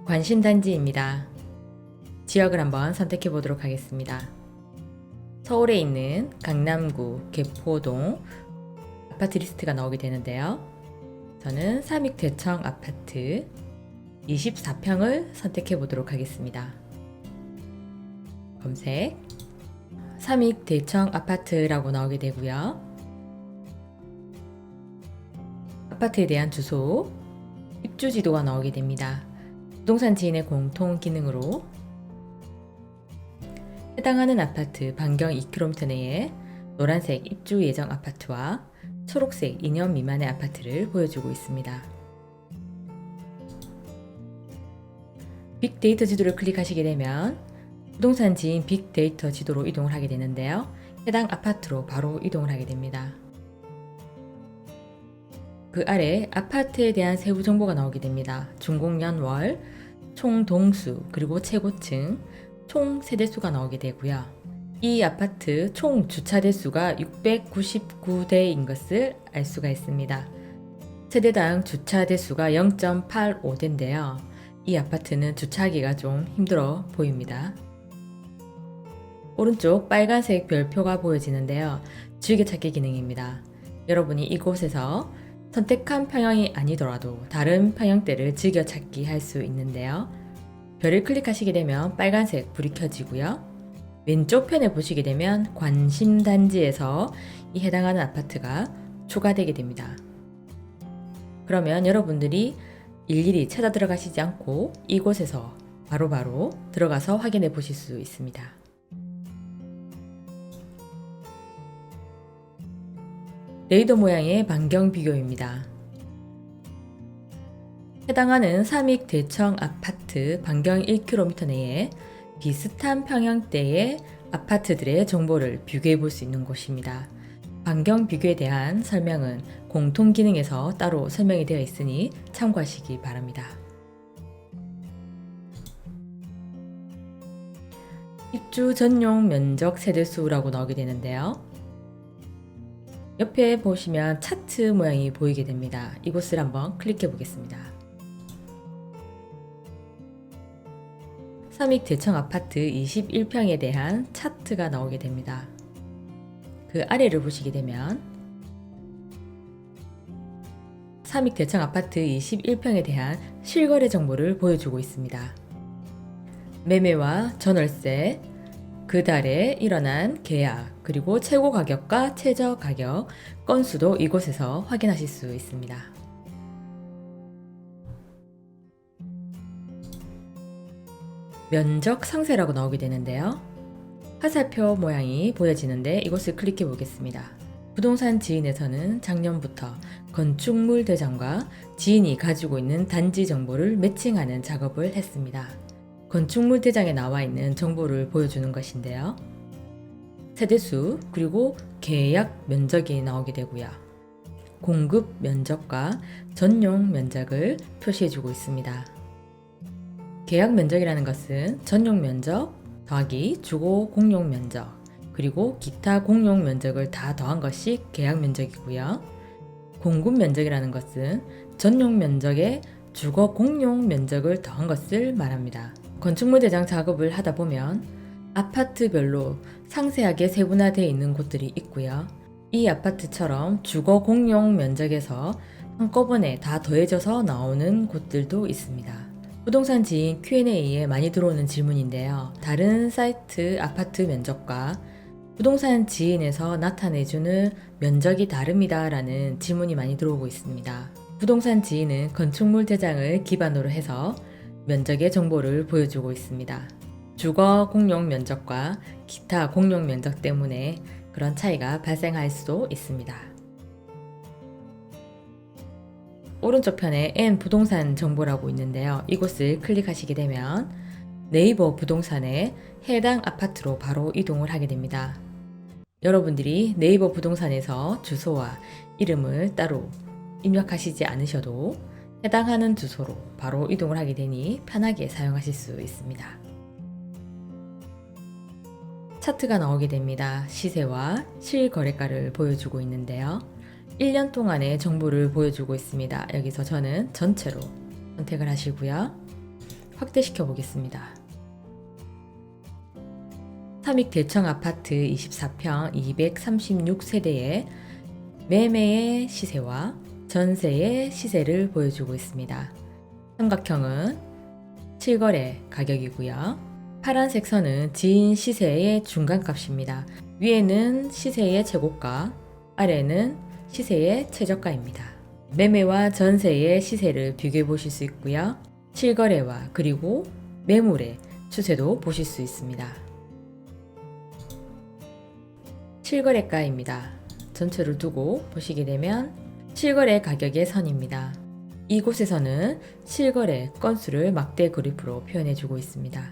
관심단지입니다. 지역을 한번 선택해 보도록 하겠습니다. 서울에 있는 강남구 개포동 아파트 리스트가 나오게 되는데요. 저는 삼익대청 아파트 24평을 선택해 보도록 하겠습니다. 검색 삼익대청 아파트라고 나오게 되고요. 아파트에 대한 주소, 입주 지도가 나오게 됩니다. 부동산 지인의 공통 기능으로 해당하는 아파트 반경 2km 내에 노란색 입주 예정 아파트와 초록색 2년 미만의 아파트를 보여주고 있습니다. 빅데이터 지도를 클릭하시게 되면 부동산 지인 빅데이터 지도로 이동을 하게 되는데요. 해당 아파트로 바로 이동을 하게 됩니다. 그 아래 아파트에 대한 세부 정보가 나오게 됩니다. 준공연월, 총 동수, 그리고 최고층, 총 세대수가 나오게 되고요. 이 아파트 총 주차 대수가 699대인 것을 알 수가 있습니다. 세대당 주차 대수가 0.85대인데요. 이 아파트는 주차하기가 좀 힘들어 보입니다. 오른쪽 빨간색 별표가 보여지는데요. 즐겨찾기 기능입니다. 여러분이 이곳에서 선택한 평형이 아니더라도 다른 평형대를 즐겨찾기 할 수 있는데요. 별을 클릭하시게 되면 빨간색 불이 켜지고요. 왼쪽 편에 보시게 되면 관심단지에서 이 해당하는 아파트가 추가되게 됩니다. 그러면 여러분들이 일일이 찾아 들어가시지 않고 이곳에서 바로바로 들어가서 확인해 보실 수 있습니다. 레이더 모양의 반경 비교입니다. 해당하는 삼익대청 아파트 반경 1km 내에 비슷한 평형대의 아파트들의 정보를 비교해 볼 수 있는 곳입니다. 반경 비교에 대한 설명은 공통 기능에서 따로 설명이 되어 있으니 참고하시기 바랍니다. 입주 전용 면적 세대수라고 나오게 되는데요. 옆에 보시면 차트 모양이 보이게 됩니다. 이곳을 한번 클릭해 보겠습니다. 삼익대청 아파트 21평에 대한 차트가 나오게 됩니다. 그 아래를 보시게 되면 삼익대청 아파트 21평에 대한 실거래 정보를 보여주고 있습니다. 매매와 전월세, 그 달에 일어난 계약, 그리고 최고 가격과 최저 가격, 건수도 이곳에서 확인하실 수 있습니다. 면적 상세라고 나오게 되는데요. 화살표 모양이 보여지는데 이곳을 클릭해 보겠습니다. 부동산 지인에서는 작년부터 건축물 대장과 지인이 가지고 있는 단지 정보를 매칭하는 작업을 했습니다. 건축물 대장에 나와 있는 정보를 보여주는 것인데요. 세대수, 그리고 계약 면적이 나오게 되고요. 공급 면적과 전용 면적을 표시해주고 있습니다. 계약 면적이라는 것은 전용 면적 더하기 주거 공용 면적, 그리고 기타 공용 면적을 다 더한 것이 계약 면적이고요. 공급 면적이라는 것은 전용 면적에 주거 공용 면적을 더한 것을 말합니다. 건축물 대장 작업을 하다 보면 아파트별로 상세하게 세분화되어 있는 곳들이 있고요. 이 아파트처럼 주거 공용 면적에서 한꺼번에 다 더해져서 나오는 곳들도 있습니다. 부동산 지인 Q&A에 많이 들어오는 질문인데요. 다른 사이트 아파트 면적과 부동산 지인에서 나타내주는 면적이 다릅니다 라는 질문이 많이 들어오고 있습니다. 부동산 지인은 건축물 대장을 기반으로 해서 면적의 정보를 보여주고 있습니다. 주거 공용 면적과 기타 공용 면적 때문에 그런 차이가 발생할 수도 있습니다. 오른쪽 편에 N 부동산 정보라고 있는데요. 이곳을 클릭하시게 되면 네이버 부동산에 해당 아파트로 바로 이동을 하게 됩니다. 여러분들이 네이버 부동산에서 주소와 이름을 따로 입력하시지 않으셔도 해당하는 주소로 바로 이동을 하게 되니 편하게 사용하실 수 있습니다. 차트가 나오게 됩니다. 시세와 실거래가를 보여주고 있는데요. 1년 동안의 정보를 보여주고 있습니다. 여기서 저는 전체로 선택을 하시고요. 확대시켜 보겠습니다. 삼익 대청 아파트 24평 236세대의 매매의 시세와 전세의 시세를 보여주고 있습니다. 삼각형은 실거래 가격이고요. 파란색 선은 지인 시세의 중간값입니다. 위에는 시세의 최고가, 아래는 시세의 최저가입니다. 매매와 전세의 시세를 비교해 보실 수 있고요. 실거래와 그리고 매물의 추세도 보실 수 있습니다. 실거래가입니다. 전체를 두고 보시게 되면 실거래 가격의 선입니다. 이곳에서는 실거래 건수를 막대 그래프로 표현해 주고 있습니다.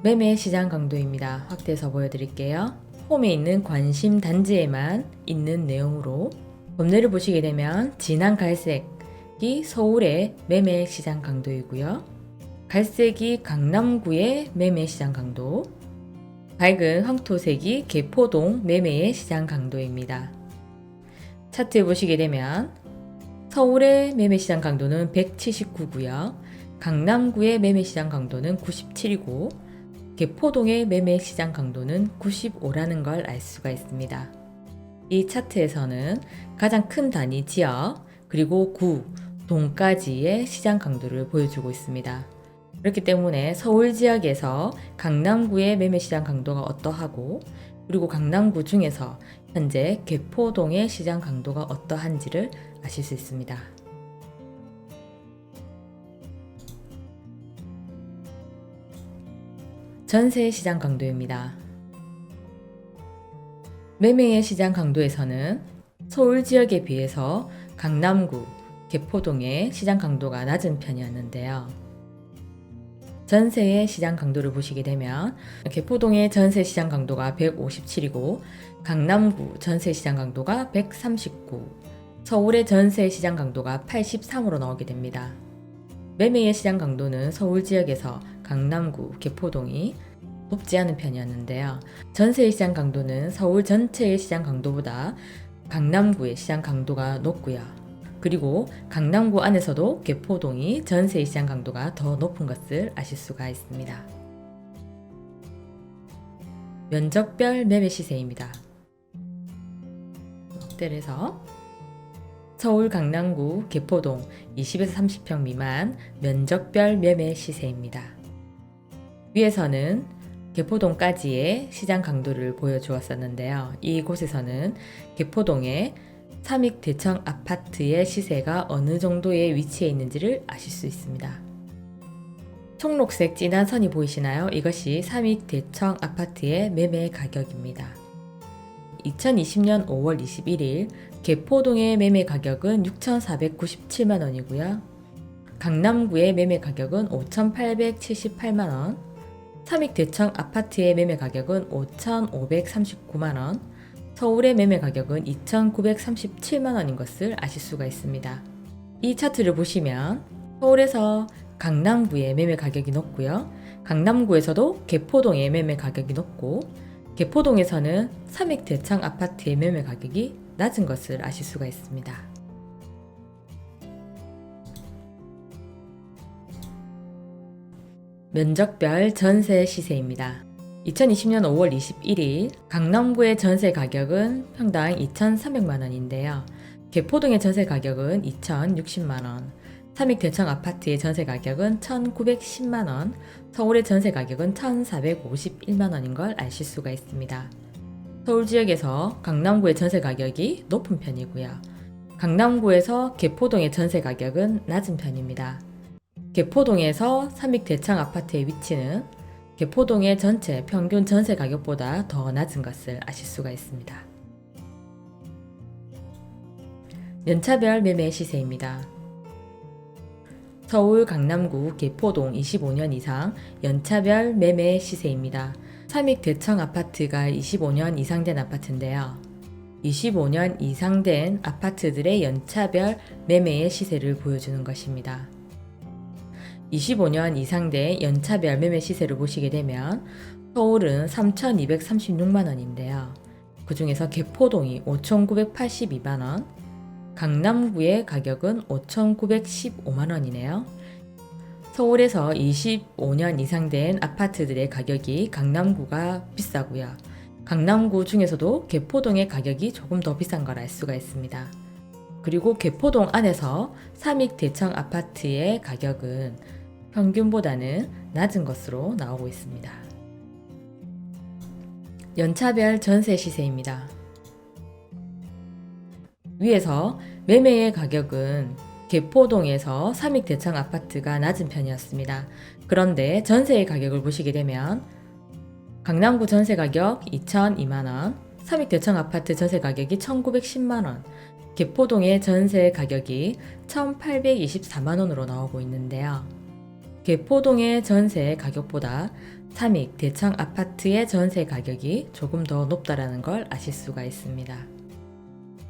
매매 시장 강도입니다. 확대해서 보여드릴게요. 홈에 있는 관심 단지에만 있는 내용으로 범례를 보시게 되면 진한 갈색이 서울의 매매 시장 강도이고요. 갈색이 강남구의 매매 시장 강도, 밝은 황토색이 개포동 매매의 시장 강도입니다. 차트 보시게 되면 서울의 매매 시장 강도는 179고요. 강남구의 매매 시장 강도는 97이고 개포동의 매매 시장 강도는 95라는 걸 알 수가 있습니다. 이 차트에서는 가장 큰 단위 지역 그리고 구, 동까지의 시장 강도를 보여주고 있습니다. 그렇기 때문에 서울 지역에서 강남구의 매매 시장 강도가 어떠하고 그리고 강남구 중에서 현재 개포동의 시장 강도가 어떠한지를 아실 수 있습니다. 전세 시장 강도입니다. 매매의 시장 강도에서는 서울 지역에 비해서 강남구, 개포동의 시장 강도가 낮은 편이었는데요. 전세의 시장 강도를 보시게 되면 개포동의 전세 시장 강도가 157이고 강남구 전세 시장 강도가 139, 서울의 전세 시장 강도가 83으로 나오게 됩니다. 매매의 시장 강도는 서울 지역에서 강남구, 개포동이 높지 않은 편이었는데요. 전세의 시장 강도는 서울 전체의 시장 강도보다 강남구의 시장 강도가 높고요. 그리고 강남구 안에서도 개포동이 전세 시장 강도가 더 높은 것을 아실 수가 있습니다. 면적별 매매 시세입니다. 확대를 해서 서울, 강남구, 개포동 20에서 30평 미만 면적별 매매 시세입니다. 위에서는 개포동까지의 시장 강도를 보여주었었는데요. 이곳에서는 개포동의 삼익 대청 아파트의 시세가 어느 정도의 위치에 있는지를 아실 수 있습니다. 청록색 진한 선이 보이시나요? 이것이 삼익 대청 아파트의 매매 가격입니다. 2020년 5월 21일 개포동의 매매 가격은 6,497만 원이고요. 강남구의 매매 가격은 5,878만 원, 삼익 대청 아파트의 매매 가격은 5,539만 원, 서울의 매매 가격은 2,937만 원인 것을 아실 수가 있습니다. 이 차트를 보시면 서울에서 강남구의 매매 가격이 높고요. 강남구에서도 개포동의 매매 가격이 높고 개포동에서는 삼익 대청 아파트의 매매 가격이 낮은 것을 아실 수가 있습니다. 면적별 전세 시세입니다. 2020년 5월 21일 강남구의 전세 가격은 평당 2,300만 원인데요. 개포동의 전세 가격은 2,060만 원, 삼익 대청 아파트의 전세 가격은 1,910만 원, 서울의 전세 가격은 1,451만 원인 걸 아실 수가 있습니다. 서울 지역에서 강남구의 전세 가격이 높은 편이고요. 강남구에서 개포동의 전세 가격은 낮은 편입니다. 개포동에서 삼익 대청 아파트의 위치는 개포동의 전체 평균 전세 가격보다 더 낮은 것을 아실 수가 있습니다. 연차별 매매 시세입니다. 서울, 강남구, 개포동 25년 이상 연차별 매매 시세입니다. 삼익 대청 아파트가 25년 이상 된 아파트인데요. 25년 이상 된 아파트들의 연차별 매매의 시세를 보여주는 것입니다. 25년 이상 된 연차별 매매 시세를 보시게 되면 서울은 3,236만 원인데요. 그 중에서 개포동이 5,982만 원, 강남구의 가격은 5,915만 원이네요. 서울에서 25년 이상 된 아파트들의 가격이 강남구가 비싸고요. 강남구 중에서도 개포동의 가격이 조금 더 비싼 걸 알 수가 있습니다. 그리고 개포동 안에서 삼익 대청 아파트의 가격은 평균보다는 낮은 것으로 나오고 있습니다. 연차별 전세 시세입니다. 위에서 매매의 가격은 개포동에서 삼익 대청 아파트가 낮은 편이었습니다. 그런데 전세의 가격을 보시게 되면 강남구 전세 가격 2,002만원, 삼익 대청 아파트 전세 가격이 1,910만원, 개포동의 전세 가격이 1,824만원으로 나오고 있는데요. 개포동의 전세 가격보다 삼익 대청 아파트의 전세 가격이 조금 더 높다라는 걸 아실 수가 있습니다.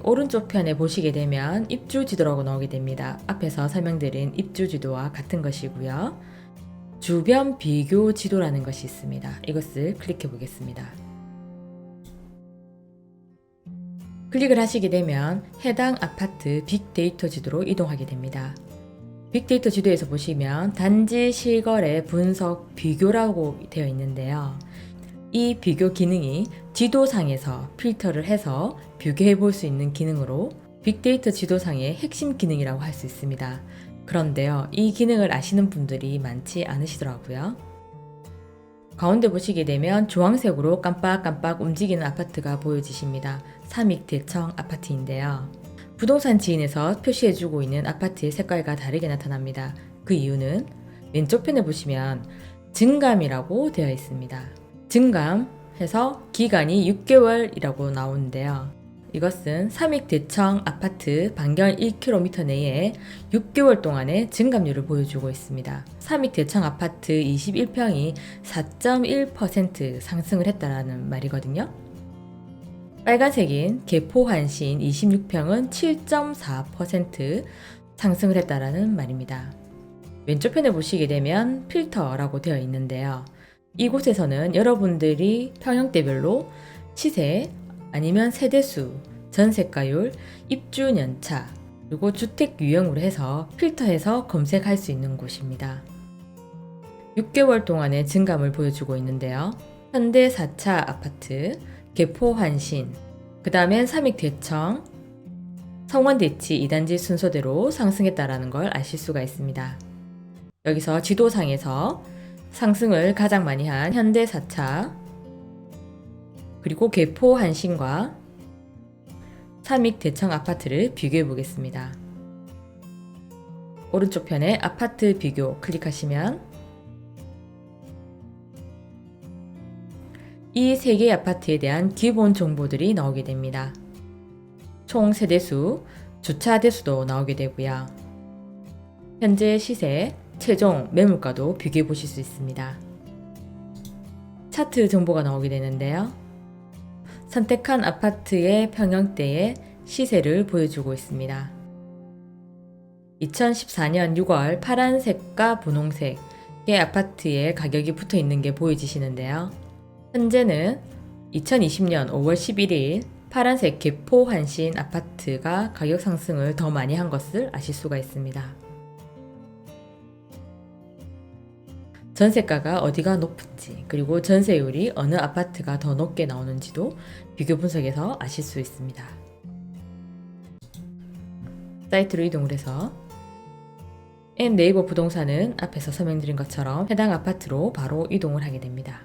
오른쪽 편에 보시게 되면 입주 지도라고 나오게 됩니다. 앞에서 설명드린 입주 지도와 같은 것이고요. 주변 비교 지도라는 것이 있습니다. 이것을 클릭해 보겠습니다. 클릭을 하시게 되면 해당 아파트 빅데이터 지도로 이동하게 됩니다. 빅데이터 지도에서 보시면 단지 실거래 분석 비교라고 되어 있는데요. 이 비교 기능이 지도상에서 필터를 해서 비교해 볼 수 있는 기능으로 빅데이터 지도상의 핵심 기능이라고 할 수 있습니다. 그런데요, 이 기능을 아시는 분들이 많지 않으시더라고요. 가운데 보시게 되면 주황색으로 깜빡깜빡 움직이는 아파트가 보여지십니다. 삼익 대청 아파트인데요. 부동산 지인에서 표시해주고 있는 아파트의 색깔과 다르게 나타납니다. 그 이유는 왼쪽 편에 보시면 증감이라고 되어 있습니다. 증감해서 기간이 6개월이라고 나오는데요. 이것은 삼익 대청 아파트 반경 1km 내에 6개월 동안의 증감률을 보여주고 있습니다. 삼익 대청 아파트 21평이 4.1% 상승을 했다라는 말이거든요. 빨간색인 개포환신 26평은 7.4% 상승을 했다라는 말입니다. 왼쪽 편에 보시게 되면 필터라고 되어 있는데요. 이곳에서는 여러분들이 평형대별로 시세 아니면 세대수, 전세가율, 입주 연차, 그리고 주택 유형으로 해서 필터해서 검색할 수 있는 곳입니다. 6개월 동안의 증감을 보여주고 있는데요. 현대 4차 아파트, 개포환신, 그 다음엔 삼익 대청, 성원대치 2단지 순서대로 상승했다라는 걸 아실 수가 있습니다. 여기서 지도상에서 상승을 가장 많이 한 현대 4차, 그리고 개포환신과 삼익 대청 아파트를 비교해 보겠습니다. 오른쪽 편에 아파트 비교 클릭하시면 이 세 개의 아파트에 대한 기본 정보들이 나오게 됩니다. 총 세대수, 주차 대수도 나오게 되고요. 현재 시세, 최종 매물가도 비교해 보실 수 있습니다. 차트 정보가 나오게 되는데요. 선택한 아파트의 평형대의 시세를 보여주고 있습니다. 2014년 6월 파란색과 분홍색의 아파트의 가격이 붙어 있는 게 보여지시는데요. 현재는 2020년 5월 11일 파란색 개포환신 아파트가 가격 상승을 더 많이 한 것을 아실 수가 있습니다. 전세가가 어디가 높은지, 그리고 전세율이 어느 아파트가 더 높게 나오는지도 비교 분석해서 아실 수 있습니다. 사이트로 이동을 해서 네이버 부동산은 앞에서 설명드린 것처럼 해당 아파트로 바로 이동을 하게 됩니다.